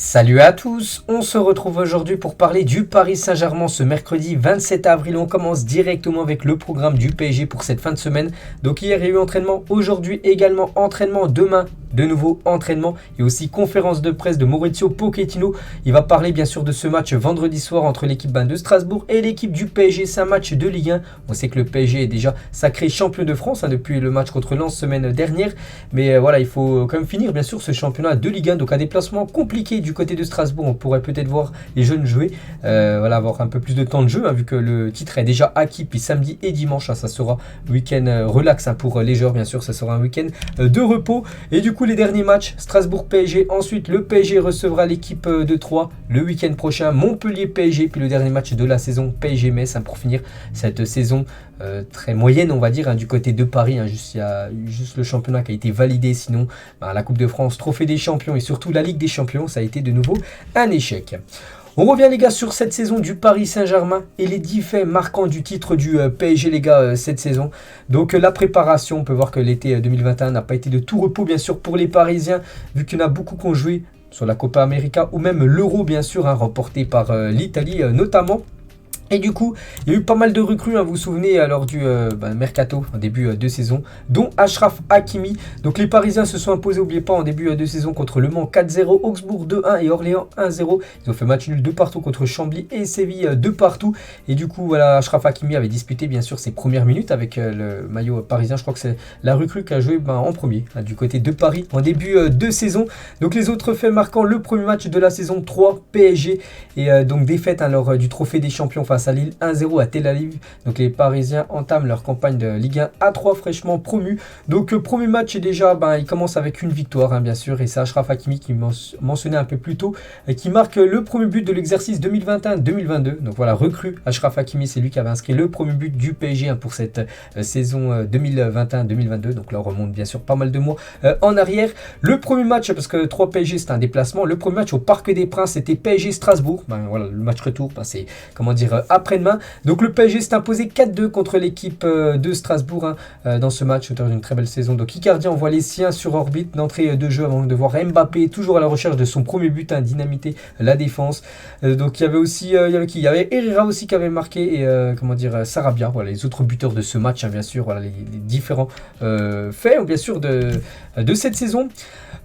Salut à tous, on se retrouve aujourd'hui pour parler du Paris Saint-Germain ce mercredi 27 avril. On commence directement avec le programme du PSG pour cette fin de semaine. Donc hier il y a eu entraînement, aujourd'hui également entraînement, demain de nouveau entraînement et aussi conférence de presse de Maurizio Pochettino. Il va parler bien sûr de ce match vendredi soir entre l'équipe de Strasbourg et l'équipe du PSG. C'est un match de Ligue 1. On sait que le PSG est déjà sacré champion de France depuis le match contre Lens semaine dernière. Mais voilà, il faut quand même finir bien sûr ce championnat de Ligue 1. Donc un déplacement compliqué du côté de Strasbourg. On pourrait peut-être voir les jeunes jouer, avoir un peu plus de temps de jeu vu que le titre est déjà acquis. Puis samedi et dimanche, ça sera week-end relax pour les joueurs bien sûr. Ça sera un week-end de repos. Et du coup les derniers matchs, Strasbourg-PSG, ensuite le PSG recevra l'équipe de Troyes le week-end prochain, Montpellier-PSG, puis le dernier match de la saison PSG-Metz pour finir cette saison très moyenne on va dire du côté de Paris. Il y a juste le championnat qui a été validé, sinon la Coupe de France, Trophée des Champions et surtout la Ligue des Champions, ça a été de nouveau un échec. On revient les gars sur cette saison du Paris Saint-Germain et les 10 faits marquants du titre du PSG les gars cette saison. Donc la préparation, on peut voir que l'été 2021 n'a pas été de tout repos bien sûr pour les Parisiens, vu qu'il y en a beaucoup qui ont joué sur la Copa América ou même l'Euro bien sûr, remporté par l'Italie notamment. Et du coup, il y a eu pas mal de recrues, vous vous souvenez, lors du mercato, en début de saison, dont Achraf Hakimi. Donc les Parisiens se sont imposés, n'oubliez pas, en début de saison contre Le Mans 4-0, Augsbourg 2-1 et Orléans 1-0. Ils ont fait match nul 2 partout contre Chambly et Séville 2 partout. Et du coup, voilà, Achraf Hakimi avait disputé bien sûr ses premières minutes avec le maillot parisien. Je crois que c'est la recrue qui a joué en premier du côté de Paris en début de saison. Donc les autres faits marquants, le premier match de la saison 3 PSG et donc défaite lors du Trophée des Champions face à Lille 1-0 à Tel Aviv. Donc les Parisiens entament leur campagne de Ligue 1 à 3 fraîchement promus. Donc premier match déjà, il commence avec une victoire bien sûr, et c'est Achraf Hakimi qui mentionnait un peu plus tôt, qui marque le premier but de l'exercice 2021-2022. Donc voilà, recrue Achraf Hakimi, c'est lui qui avait inscrit le premier but du PSG pour cette saison 2021-2022. Donc là on remonte bien sûr pas mal de mois en arrière. Le premier match, parce que 3 PSG c'est un déplacement, le premier match au Parc des Princes c'était PSG Strasbourg. Voilà, le match retour, c'est comment dire après-demain. Donc le PSG s'est imposé 4-2 contre l'équipe de Strasbourg dans ce match, auteur d'une très belle saison. Donc Icardi envoie les siens sur orbite d'entrée de jeu avant de voir Mbappé toujours à la recherche de son premier but, dynamiter la défense. Donc il y avait aussi il y avait Herrera aussi qui avait marqué et Sarabia. Voilà les autres buteurs de ce match bien sûr. Voilà les différents faits bien sûr de cette saison.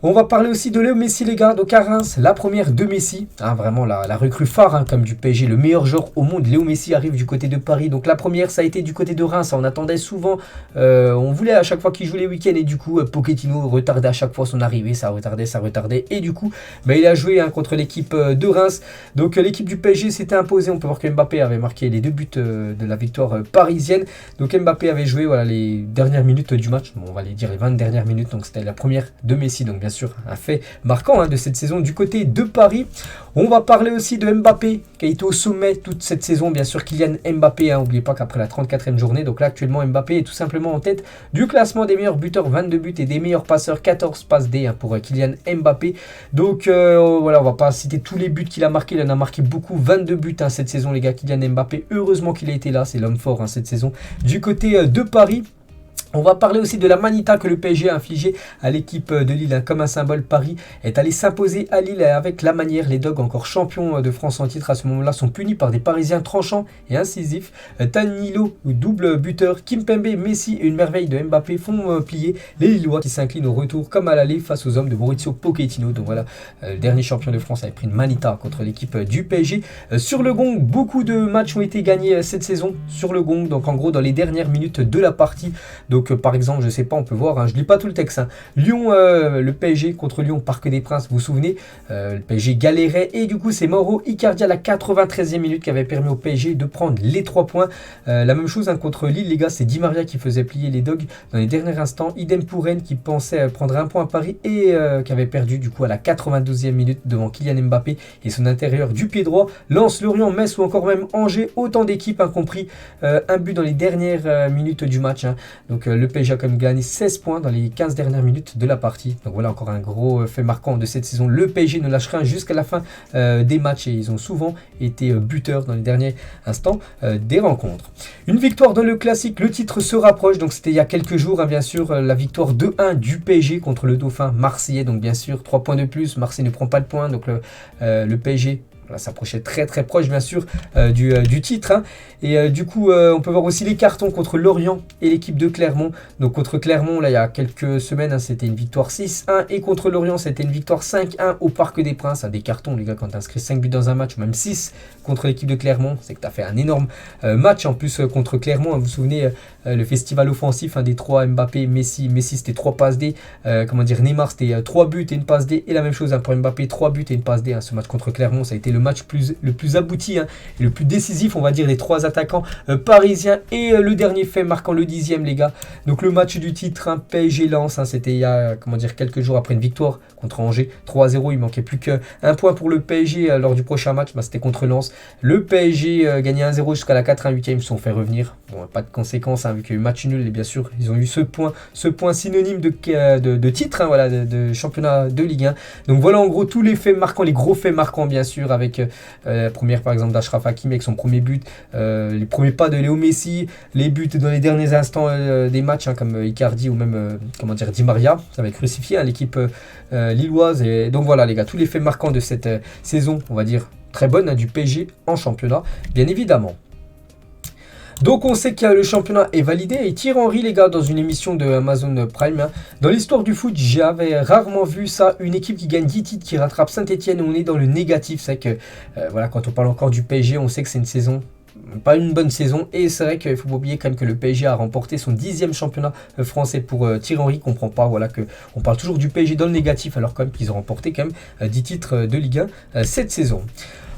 On va parler aussi de Léo Messi les gars, donc à Reims, la première de Messi, vraiment la recrue phare comme du PSG, le meilleur joueur au monde. Léo Messi arrive du côté de Paris, donc la première ça a été du côté de Reims, on attendait souvent, on voulait à chaque fois qu'il joue les week-ends et du coup Pochettino retardait à chaque fois son arrivée, ça retardait et du coup il a joué contre l'équipe de Reims. Donc l'équipe du PSG s'était imposée, on peut voir que Mbappé avait marqué les 2 buts de la victoire parisienne. Donc Mbappé avait joué les dernières minutes du match, on va les dire les 20 dernières minutes, donc c'était la première de Messi, donc bien sûr un fait marquant de cette saison du côté de Paris. On va parler aussi de Mbappé qui a été au sommet toute cette saison, bien sûr Kylian Mbappé, n'oubliez pas qu'après la 34e journée, donc là actuellement Mbappé est tout simplement en tête du classement des meilleurs buteurs, 22 buts et des meilleurs passeurs, 14 passes D pour Kylian Mbappé. Donc voilà, on va pas citer tous les buts qu'il a marqué, il en a marqué beaucoup, 22 buts cette saison les gars, Kylian Mbappé, heureusement qu'il a été là, c'est l'homme fort cette saison du côté de Paris. On va parler aussi de la manita que le PSG a infligée à l'équipe de Lille. Comme un symbole, Paris est allé s'imposer à Lille avec la manière. Les Dogs, encore champions de France en titre à ce moment-là, sont punis par des Parisiens tranchants et incisifs. Danilo, double buteur, Kimpembe, Messi et une merveille de Mbappé font plier les Lillois qui s'inclinent au retour comme à l'aller face aux hommes de Maurizio Pochettino. Donc voilà, le dernier champion de France avait pris une manita contre l'équipe du PSG. Sur le gong, beaucoup de matchs ont été gagnés cette saison sur le gong. Donc en gros, dans les dernières minutes de la partie. Donc par exemple, je sais pas, on peut voir, je lis pas tout le texte. Lyon, le PSG contre Lyon, Parc des Princes, vous vous souvenez, le PSG galérait et du coup c'est Mauro Icardi à la 93e minute qui avait permis au PSG de prendre les 3 points. La même chose contre Lille les gars, c'est Di Maria qui faisait plier les Dogs dans les derniers instants. Idem pour Rennes qui pensait prendre un point à Paris et qui avait perdu du coup à la 92e minute devant Kylian Mbappé et son intérieur du pied droit. Lens, Lorient, Metz ou encore même Angers, autant d'équipes compris un but dans les dernières minutes du match. Donc le PSG a quand même gagné 16 points dans les 15 dernières minutes de la partie. Donc voilà encore un gros fait marquant de cette saison. Le PSG ne lâche rien jusqu'à la fin des matchs et ils ont souvent été buteurs dans les derniers instants des rencontres. Une victoire dans le classique, le titre se rapproche. Donc c'était il y a quelques jours, bien sûr, la victoire 2-1 du PSG contre le Dauphin marseillais. Donc bien sûr, 3 points de plus. Marseille ne prend pas de points. Donc le PSG s'approchait très très proche bien sûr du titre. Hein. Et du coup, on peut voir aussi les cartons contre Lorient et l'équipe de Clermont. Donc contre Clermont, là il y a quelques semaines, hein, c'était une victoire 6-1. Et contre Lorient, c'était une victoire 5-1 au Parc des Princes. Des cartons les gars, quand tu inscris 5 buts dans un match, ou même 6 contre l'équipe de Clermont, c'est que tu as fait un énorme match en plus contre Clermont. Hein, vous vous souvenez, le festival offensif des 3 Mbappé, Messi c'était 3 passes D. Neymar c'était 3 buts et une passe D. Et la même chose pour Mbappé, 3 buts et une passe D. Hein. Ce match contre Clermont, ça a été le match le plus abouti et le plus décisif, on va dire, des 3 attaquants parisiens. Et le dernier fait marquant le 10e, les gars. Donc le match du titre, PSG Lens, c'était il y a quelques jours après une victoire contre Angers 3-0. Il manquait plus qu'un point pour le PSG lors du prochain match. C'était contre Lens. Le PSG gagnait 1-0 jusqu'à la 88e. Ils se sont fait revenir. Bon, pas de conséquences vu qu'il y a eu match nul. Et bien sûr, ils ont eu ce point synonyme de titre, de championnat de Ligue 1. Donc voilà en gros tous les faits marquants, les gros faits marquants bien sûr, avec la première par exemple d'Achraf Hakimi avec son premier but, les premiers pas de Léo Messi, les buts dans les derniers instants des matchs comme Icardi ou même Di Maria. Ça va être crucifié l'équipe lilloise. Et donc voilà les gars, tous les faits marquants de cette saison, on va dire très bonne du PSG en championnat, bien évidemment. Donc on sait que le championnat est validé et Thierry Henry les gars dans une émission de Amazon Prime, dans l'histoire du foot j'avais rarement vu ça, une équipe qui gagne 10 titres, qui rattrape Saint-Etienne, on est dans le négatif. C'est que quand on parle encore du PSG, on sait que c'est une saison, pas une bonne saison, et c'est vrai qu'il faut pas oublier quand même que le PSG a remporté son 10e championnat français pour Thierry Henry. Comprend pas que on parle toujours du PSG dans le négatif alors quand même qu'ils ont remporté quand même 10 titres de Ligue 1 cette saison.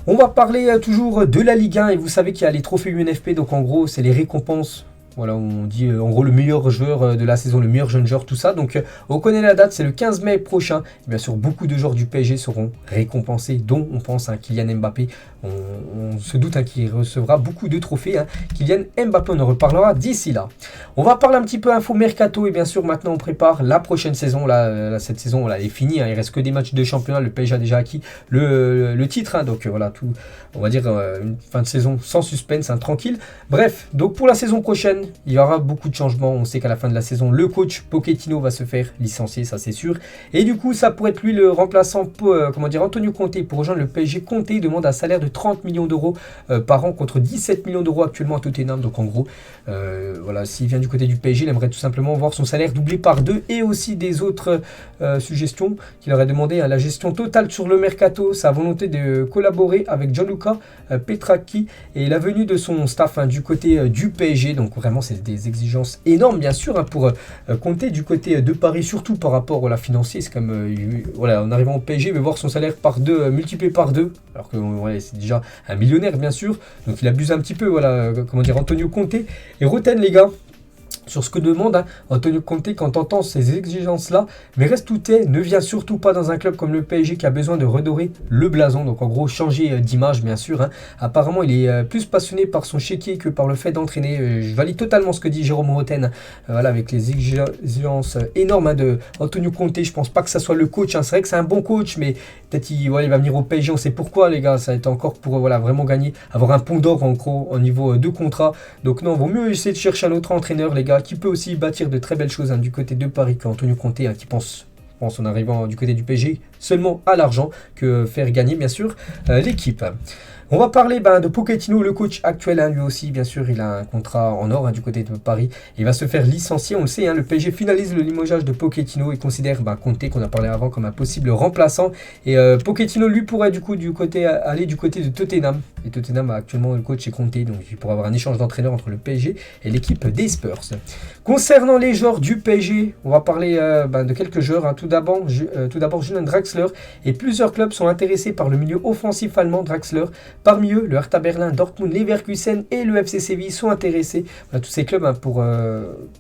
On va parler toujours de la Ligue 1 et vous savez qu'il y a les trophées UNFP, donc en gros c'est les récompenses. Voilà, on dit en gros le meilleur joueur de la saison, le meilleur jeune joueur, tout ça. Donc on connaît la date, c'est le 15 mai prochain. Et bien sûr, beaucoup de joueurs du PSG seront récompensés, dont on pense Kylian Mbappé. On se doute qu'il recevra beaucoup de trophées. Kylian Mbappé, on en reparlera d'ici là. On va parler un petit peu info mercato et bien sûr maintenant on prépare la prochaine saison. Là cette saison elle est finie, il reste que des matchs de championnat. Le PSG a déjà acquis le titre. Donc voilà, tout, on va dire une fin de saison sans suspense, tranquille. Bref, donc pour la saison prochaine, il y aura beaucoup de changements. On sait qu'à la fin de la saison, le coach Pochettino va se faire licencier, ça c'est sûr. Et du coup, ça pourrait être lui le remplaçant, Antonio Conte pour rejoindre le PSG. Conte demande un salaire de 30 millions d'euros par an contre 17 millions d'euros actuellement à Tottenham. Donc en gros, s'il vient du côté du PSG, il aimerait tout simplement voir son salaire doublé par 2 et aussi des autres suggestions qu'il aurait demandé la gestion totale sur le mercato, sa volonté de collaborer avec Gianluca Petracchi et la venue de son staff du côté du PSG. Donc vraiment c'est des exigences énormes bien sûr pour compter du côté de Paris, surtout par rapport à la financier. C'est comme en arrivant au PSG, mais voir son salaire par 2 multiplié par 2 alors que c'est déjà un millionnaire bien sûr, donc il abuse un petit peu Antonio Conte. Et retenez les gars sur ce que demande Antonio Conte quand on entend ces exigences-là. Mais reste tout est, ne vient surtout pas dans un club comme le PSG qui a besoin de redorer le blason. Donc en gros, changer d'image, bien sûr. Apparemment, il est plus passionné par son chéquier que par le fait d'entraîner. Je valide totalement ce que dit Jérôme Roten. Avec les exigences énormes de Antonio Conte. Je pense pas que ça soit le coach. C'est vrai que c'est un bon coach, mais peut-être il va venir au PSG. On sait pourquoi, les gars. Ça va être encore pour vraiment gagner, avoir un pont d'or en gros au niveau de contrat. Donc non, vaut mieux essayer de chercher un autre entraîneur, les gars, qui peut aussi bâtir de très belles choses du côté de Paris qu'Antonio Conte qui pense en arrivant du côté du PSG seulement à l'argent que faire gagner bien sûr l'équipe. On va parler de Pochettino, le coach actuel, lui aussi, bien sûr, il a un contrat en or du côté de Paris. Il va se faire licencier, on le sait, le PSG finalise le limogeage de Pochettino et considère Conte, qu'on a parlé avant, comme un possible remplaçant. Et Pochettino, lui, pourrait aller du côté de Tottenham. Et Tottenham, actuellement, le coach est Conte, donc il pourra avoir un échange d'entraîneurs entre le PSG et l'équipe des Spurs. Concernant les joueurs du PSG, on va parler de quelques joueurs. Tout d'abord, Julian Draxler Draxler et plusieurs clubs sont intéressés par le milieu offensif allemand Draxler. Parmi eux, le Hertha Berlin, Dortmund, Leverkusen et le FC Séville sont intéressés. Voilà, tous ces clubs pour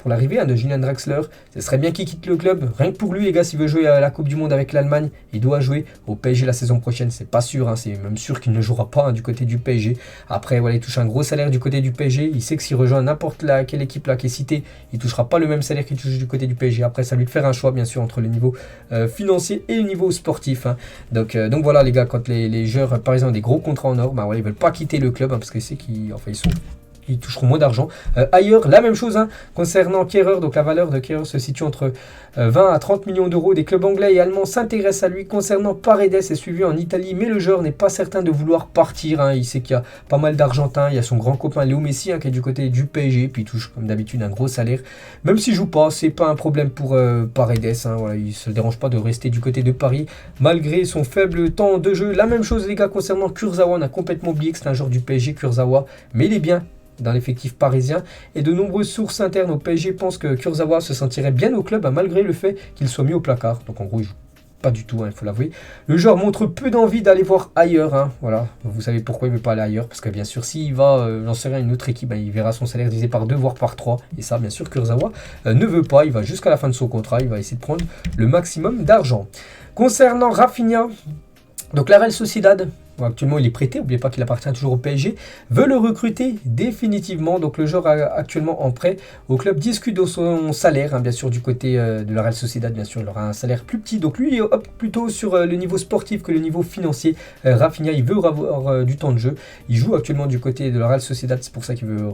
l'arrivée de Julian Draxler. Ce serait bien qu'il quitte le club. Rien que pour lui, les gars, s'il veut jouer à la Coupe du Monde avec l'Allemagne, il doit jouer au PSG la saison prochaine. C'est pas sûr, c'est même sûr qu'il ne jouera pas du côté du PSG. Après, voilà, il touche un gros salaire du côté du PSG. Il sait que s'il rejoint n'importe quelle équipe là qui est citée, il touchera pas le même salaire qu'il touche du côté du PSG. Après, ça lui de faire un choix, bien sûr, entre le niveau financier et le niveau sportif. Donc voilà, les gars, quand les joueurs parisiens ont des gros contrats en or, bah, voilà, ils veulent pas quitter le club parce que c'est qu'ils toucheront moins d'argent. Ailleurs, la même chose concernant Kehrer. Donc la valeur de Kehrer se situe entre 20 à 30 millions d'euros. Des clubs anglais et allemands s'intéressent à lui. Concernant Paredes, est suivi en Italie, mais le joueur n'est pas certain de vouloir partir. Il sait qu'il y a pas mal d'Argentins. Il y a son grand copain Léo Messi qui est du côté du PSG, puis il touche comme d'habitude un gros salaire. Même s'il joue pas, c'est pas un problème pour Paredes. Voilà, il se dérange pas de rester du côté de Paris malgré son faible temps de jeu. La même chose, les gars, concernant Kurzawa. On a complètement oublié que c'est un joueur du PSG, Kurzawa, mais il est bien dans l'effectif parisien, et de nombreuses sources internes au PSG pensent que Kurzawa se sentirait bien au club malgré le fait qu'il soit mis au placard. Donc en gros, il joue pas du tout, il faut l'avouer. Le joueur montre peu d'envie d'aller voir ailleurs. Voilà, vous savez pourquoi il ne veut pas aller ailleurs, parce que bien sûr, s'il va lancer une autre équipe, il verra son salaire divisé par 2 voire par 3, et ça, bien sûr, Kurzawa ne veut pas. Il va jusqu'à la fin de son contrat, il va essayer de prendre le maximum d'argent. Concernant Rafinha, donc la Real Sociedad, actuellement il est prêté, n'oubliez pas qu'il appartient toujours au PSG, veut le recruter définitivement. Donc le joueur actuellement en prêt au club discute de son salaire, bien sûr, du côté de la Real Sociedad. Bien sûr, il aura un salaire plus petit, donc lui il opte plutôt sur le niveau sportif que le niveau financier. Rafinha, il veut avoir du temps de jeu, il joue actuellement du côté de la Real Sociedad, c'est pour ça qu'il veut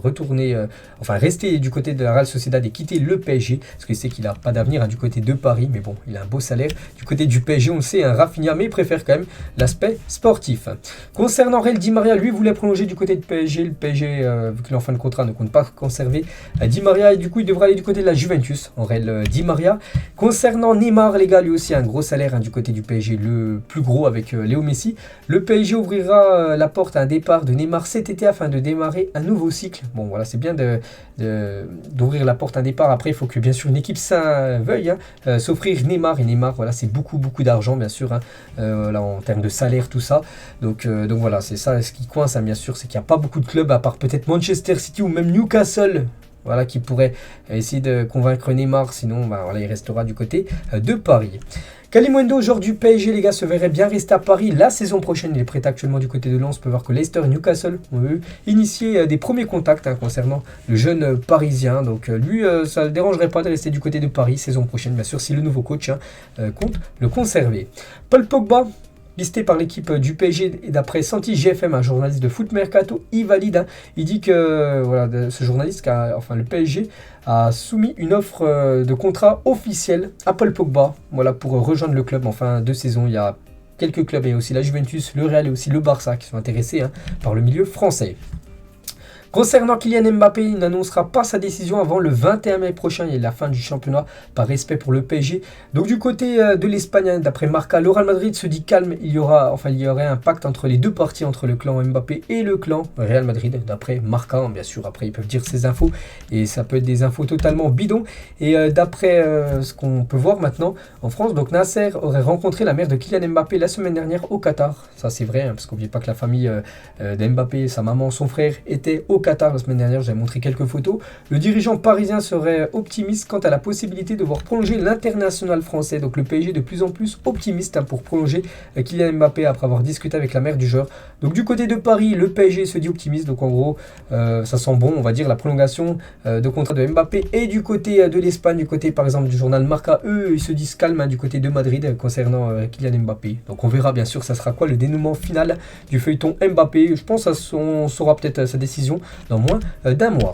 rester du côté de la Real Sociedad et quitter le PSG, parce qu'il sait qu'il n'a pas d'avenir du côté de Paris, mais bon, il a un beau salaire du côté du PSG, on le sait, Rafinha, mais il préfère quand même l'aspect sportif. Concernant Angel Di Maria, lui voulait prolonger du côté de PSG. Le PSG, vu qu'il est en fin de contrat, ne compte pas conserver Di Maria, et du coup il devra aller du côté de la Juventus, Angel Di Maria. Concernant Neymar, les gars, lui aussi un gros salaire du côté du PSG, le plus gros avec Léo Messi. Le PSG ouvrira la porte à un départ de Neymar cet été afin de démarrer un nouveau cycle. Bon voilà, c'est bien d'ouvrir la porte à un départ. Après, il faut que bien sûr une équipe veuille s'offrir Neymar, et Neymar, voilà, c'est beaucoup d'argent, bien sûr, là, en termes de salaire, tout ça. Donc voilà, c'est ça ce qui coince, bien sûr, c'est qu'il n'y a pas beaucoup de clubs, à part peut-être Manchester City ou même Newcastle, voilà, qui pourraient essayer de convaincre Neymar. Sinon, voilà, il restera du côté de Paris. Kalimundo, joueur du PSG, les gars, se verrait bien rester à Paris la saison prochaine. Il est prêt actuellement du côté de Lens. On peut voir que Leicester et Newcastle ont initié des premiers contacts concernant le jeune Parisien. Donc lui, ça ne le dérangerait pas de rester du côté de Paris saison prochaine, bien sûr, si le nouveau coach compte le conserver. Paul Pogba, listé par l'équipe du PSG, et d'après Santi GFM, un journaliste de Foot Mercato, il valide. Il dit que ce journaliste, le PSG, a soumis une offre de contrat officielle à Paul Pogba, pour rejoindre le club en fin de saison. Il y a quelques clubs, il y a aussi la Juventus, le Real et aussi le Barça qui sont intéressés par le milieu français. Concernant Kylian Mbappé, il n'annoncera pas sa décision avant le 21 mai prochain. Il y a la fin du championnat, par respect pour le PSG. Donc du côté de l'Espagne, d'après Marca, le Real Madrid se dit calme. Il y aurait un pacte entre les deux parties, entre le clan Mbappé et le clan Real Madrid, d'après Marca. Bien sûr, après ils peuvent dire ces infos, et ça peut être des infos totalement bidons. Et d'après ce qu'on peut voir maintenant en France, donc Nasser aurait rencontré la mère de Kylian Mbappé la semaine dernière au Qatar. Ça c'est vrai, parce qu'oubliez pas que la famille d'Mbappé, sa maman, son frère, était au Qatar la semaine dernière. J'avais montré quelques photos. Le dirigeant parisien serait optimiste quant à la possibilité de voir prolonger l'international français. Donc le PSG de plus en plus optimiste pour prolonger Kylian Mbappé après avoir discuté avec la mère du joueur. Donc du côté de Paris, le PSG se dit optimiste. Donc en gros, ça sent bon, on va dire, la prolongation de contrat de Mbappé. Et du côté de l'Espagne, du côté par exemple du journal Marca, eux, ils se disent calmes du côté de Madrid concernant Kylian Mbappé. Donc on verra bien sûr ça sera quoi le dénouement final du feuilleton Mbappé. Je pense qu'on saura peut-être sa décision dans moins d'un mois.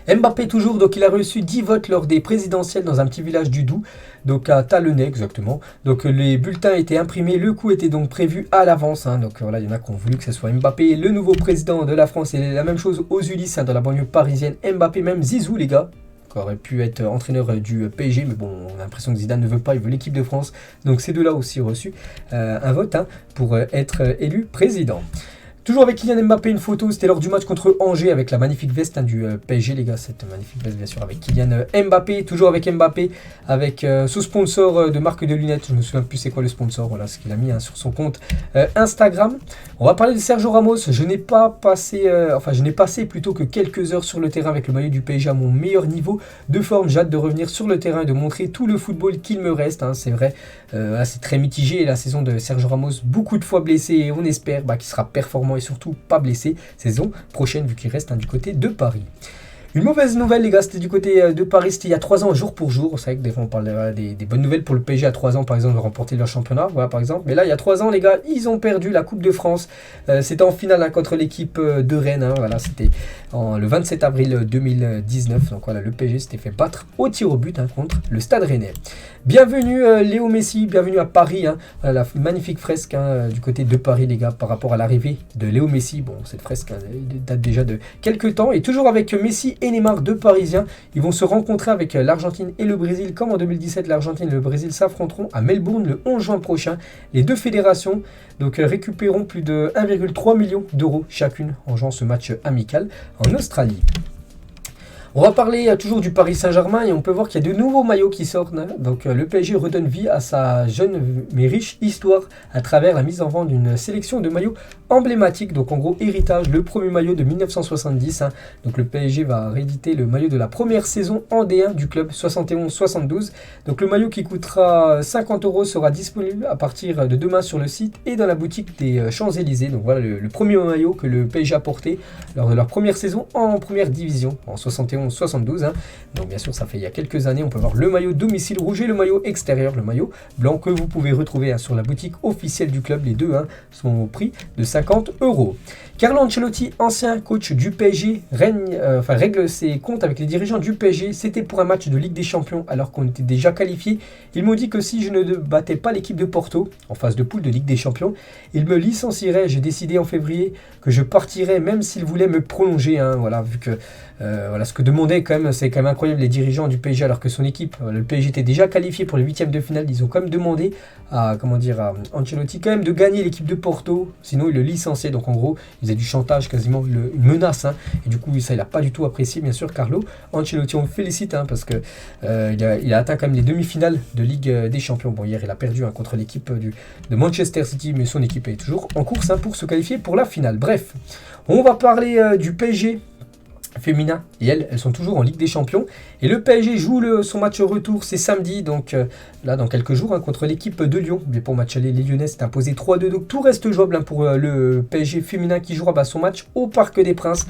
Mbappé toujours, donc il a reçu 10 votes lors des présidentielles dans un petit village du Doubs, donc à Talonnais exactement. Donc les bulletins étaient imprimés, le coup était donc prévu à l'avance. Donc voilà, il y en a qui ont voulu que ce soit Mbappé le nouveau président de la France, et la même chose aux Ulysses dans la banlieue parisienne. Mbappé, même Zizou les gars, qui aurait pu être entraîneur du PSG, mais bon, on a l'impression que Zidane ne veut pas, il veut l'équipe de France. Donc ces deux-là aussi reçu un vote pour être élu président. Toujours avec Kylian Mbappé, une photo, c'était lors du match contre Angers avec la magnifique veste du PSG, les gars. Cette magnifique veste, bien sûr, avec Kylian Mbappé. Toujours avec Mbappé, avec ce sponsor de marque de lunettes. Je me souviens plus c'est quoi le sponsor, voilà ce qu'il a mis sur son compte Instagram. On va parler de Sergio Ramos. Je n'ai passé plutôt que quelques heures sur le terrain avec le maillot du PSG à mon meilleur niveau de forme. J'ai hâte de revenir sur le terrain et de montrer tout le football qu'il me reste. C'est vrai, c'est très mitigé la saison de Sergio Ramos. Beaucoup de fois blessé et on espère qu'il sera performant et surtout pas blessé saison prochaine vu qu'il reste du côté de Paris. Une mauvaise nouvelle les gars, c'était du côté de Paris, c'était il y a 3 ans jour pour jour. C'est vrai que des fois on parle des bonnes nouvelles pour le PSG à 3 ans par exemple de remporter leur championnat, voilà par exemple. Mais là il y a 3 ans les gars, ils ont perdu la Coupe de France. C'était en finale contre l'équipe de Rennes, voilà, c'était le 27 avril 2019. Donc voilà, le PSG s'était fait battre au tir au but contre le Stade Rennais. Bienvenue Léo Messi, bienvenue à Paris, la magnifique fresque du côté de Paris les gars par rapport à l'arrivée de Léo Messi. Bon, cette fresque date déjà de quelques temps et toujours avec Messi et Neymar, deux Parisiens. Ils vont se rencontrer avec l'Argentine et le Brésil comme en 2017. L'Argentine et le Brésil s'affronteront à Melbourne le 11 juin prochain. Les deux fédérations récupéreront plus de 1,3 million d'euros chacune en jouant ce match amical en Australie. On va parler toujours du Paris Saint-Germain et on peut voir qu'il y a de nouveaux maillots qui sortent. Donc le PSG redonne vie à sa jeune mais riche histoire à travers la mise en vente d'une sélection de maillots emblématiques. Donc en gros héritage, le premier maillot de 1970. Donc le PSG va rééditer le maillot de la première saison en D1 du club 71-72. Donc le maillot qui coûtera 50 € sera disponible à partir de demain sur le site et dans la boutique des Champs-Élysées. Donc voilà le premier maillot que le PSG a porté lors de leur première saison en première division en 71-72. Donc bien sûr ça fait il y a quelques années. On peut voir le maillot domicile rouge et le maillot extérieur, le maillot blanc que vous pouvez retrouver sur la boutique officielle du club. Les deux sont au prix de 50 €. Carlo Ancelotti, ancien coach du PSG, règle ses comptes avec les dirigeants du PSG. C'était pour un match de Ligue des Champions alors qu'on était déjà qualifié. Ils m'ont dit que si je ne battais pas l'équipe de Porto en phase de poule de Ligue des Champions, ils me licencieraient. J'ai décidé en février que je partirais même s'ils voulaient me prolonger. Voilà, vu que voilà, ce que demandaient quand même, c'est quand même incroyable les dirigeants du PSG alors que son équipe, le PSG était déjà qualifié pour les 8e de finale. Ils ont quand même demandé à Ancelotti quand même de gagner l'équipe de Porto, sinon il le licenciait. Donc en gros, il faisait du chantage, quasiment une menace. Et du coup, ça il n'a pas du tout apprécié, bien sûr, Carlo Ancelotti. On le félicite parce que il a atteint quand même les demi-finales de Ligue des Champions. Bon, hier il a perdu contre l'équipe de Manchester City, mais son équipe est toujours en course pour se qualifier pour la finale. Bref, on va parler du PSG féminin et elles sont toujours en Ligue des Champions et le PSG joue son match retour, c'est samedi, donc là dans quelques jours contre l'équipe de Lyon. Mais pour match aller, les Lyonnais s'est imposé 3-2, donc tout reste jouable pour le PSG féminin qui jouera son match au Parc des Princes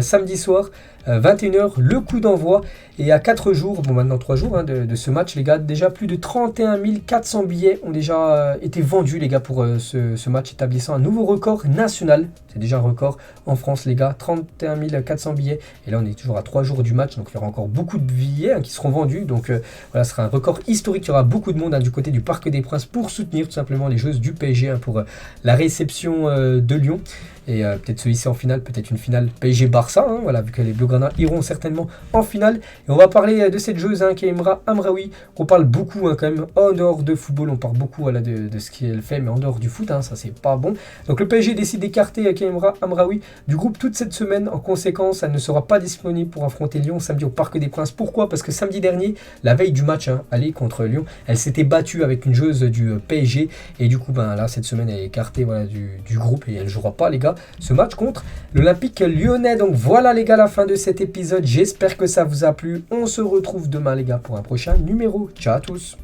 samedi soir 21h, le coup d'envoi. Et à 4 jours, maintenant 3 jours de ce match les gars, déjà plus de 31 400 billets ont déjà été vendus les gars pour ce match, établissant un nouveau record national. C'est déjà un record en France les gars, 31 400 billets. Et là on est toujours à 3 jours du match, donc il y aura encore beaucoup de billets qui seront vendus. Donc voilà, ce sera un record historique. Il y aura beaucoup de monde du côté du Parc des Princes pour soutenir tout simplement les joueuses du PSG pour la réception de Lyon. Et peut-être celui-ci en finale, peut-être une finale PSG-Barça, voilà, vu que les Blaugrana iront certainement en finale. Et on va parler de cette joueuse Keïmra Amraoui, qu'on parle beaucoup quand même en dehors de football. On parle beaucoup de ce qu'elle fait, mais en dehors du foot, ça c'est pas bon. Donc le PSG décide d'écarter Keïmra Amraoui du groupe toute cette semaine. En conséquence, elle ne sera pas disponible pour affronter Lyon samedi au Parc des Princes. Pourquoi ? Parce que samedi dernier, la veille du match aller contre Lyon, elle s'était battue avec une joueuse du PSG. Et du coup, là, cette semaine, elle est écartée du groupe et elle ne jouera pas, les gars, ce match contre l'Olympique Lyonnais. Donc voilà les gars, la fin de cet épisode. J'espère que ça vous a plu. On se retrouve demain les gars pour un prochain numéro. Ciao à tous.